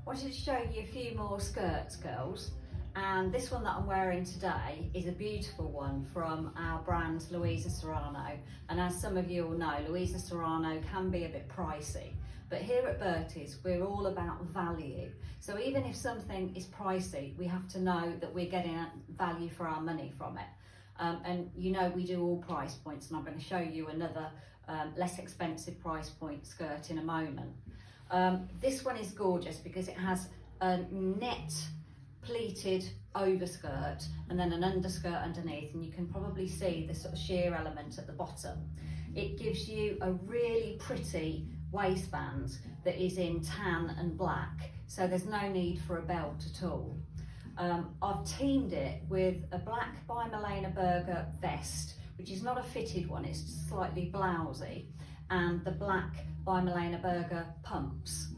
Wanted to show you a few more skirts, girls, and this one that I'm wearing today is a beautiful one from our brand Luisa Cerano, and as some of you will know, Luisa Cerano can be a bit pricey, but here at Bertie's we're all about value. So even if something is pricey, we have to know that we're getting value for our money from it. And you know we do all price points, and I'm going to show you another less expensive price point skirt in a moment. This one is gorgeous because it has a net pleated overskirt and then an underskirt underneath, and you can probably see the sort of sheer element at the bottom. It gives you a really pretty waistband that is in tan and black, so there's no need for a belt at all. I've teamed it with a black by Malene Birger vest, which is not a fitted one, it's slightly blousy, and the black by Malene Birger pumps.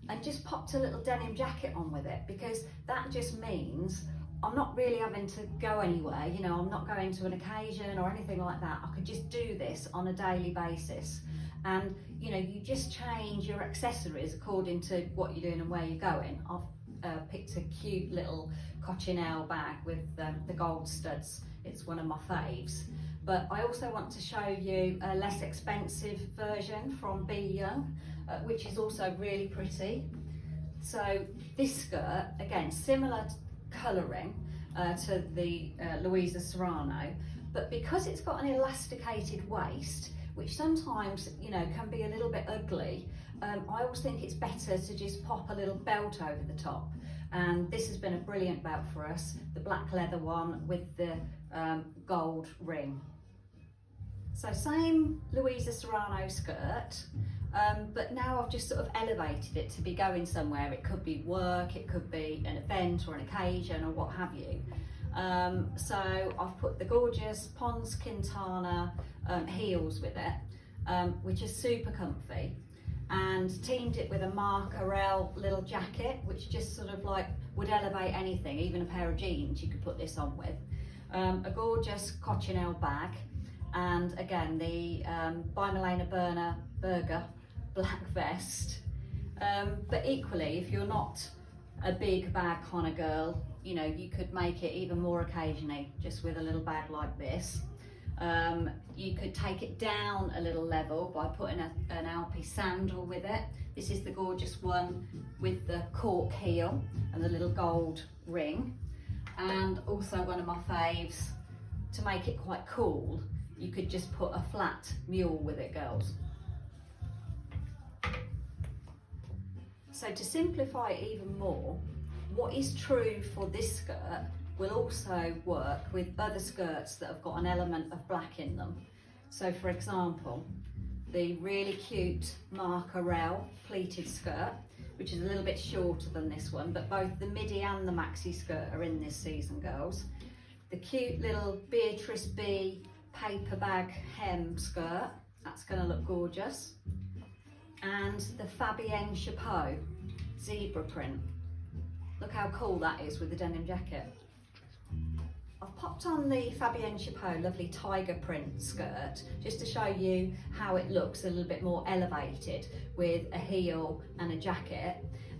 And just popped a little denim jacket on with it, because that just means I'm not really having to go anywhere, you know, I'm not going to an occasion or anything like that. I could just do this on a daily basis. And you know, you just change your accessories according to what you're doing and where you're going. I've picked a cute little Coccinelle bag with the gold studs. It's one of my faves. But I also want to show you a less expensive version from Be Young, which is also really pretty. So this skirt, again, similar colouring to the Luisa Cerano, but because it's got an elasticated waist, which sometimes, you know, can be a little bit ugly, I always think it's better to just pop a little belt over the top. And this has been a brilliant belt for us, the black leather one with the gold ring. So same Luisa Cerano skirt, but now I've just sort of elevated it to be going somewhere. It could be work, it could be an event or an occasion or what have you. So I've put the gorgeous Pons Quintana heels with it, which are super comfy, and teamed it with a Marc Aurel little jacket, which just sort of like would elevate anything, even a pair of jeans you could put this on with. A gorgeous Coccinelle bag, and again the by Malene Birger black vest. But equally, if you're not a big bag kind of girl, you know, you could make it even more occasionally just with a little bag like this. You could take it down a little level by putting an Alpe sandal with it. This is the gorgeous one with the cork heel and the little gold ring. And also one of my faves, to make it quite cool, you could just put a flat mule with it, girls. So to simplify it even more, what is true for this skirt will also work with other skirts that have got an element of black in them. So for example, the really cute Marc Aurel pleated skirt, which is a little bit shorter than this one, but both the midi and the maxi skirt are in this season, girls. The cute little Beatrice B paper bag hem skirt, that's going to look gorgeous. And the Fabienne Chapot zebra print. Look how cool that is with the denim jacket. I've popped on the Fabienne Chapot lovely tiger print skirt just to show you how it looks a little bit more elevated with a heel and a jacket,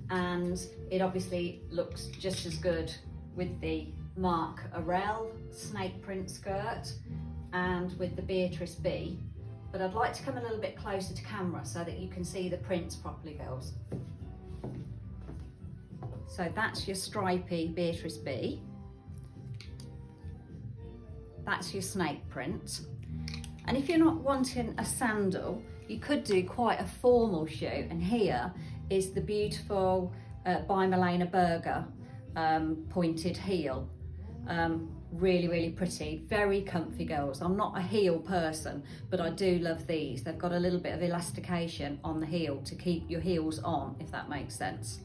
and it obviously looks just as good with the Marc Aurel snake print skirt and with the Beatrice B. But I'd like to come a little bit closer to camera so that you can see the prints properly, girls. So that's your stripy Beatrice B. That's your snake print. And if you're not wanting a sandal, you could do quite a formal shoe. And here is the beautiful by Malene Birger pointed heel. Really, really pretty, very comfy, girls. I'm not a heel person, but I do love these. They've got a little bit of elastication on the heel to keep your heels on, if that makes sense.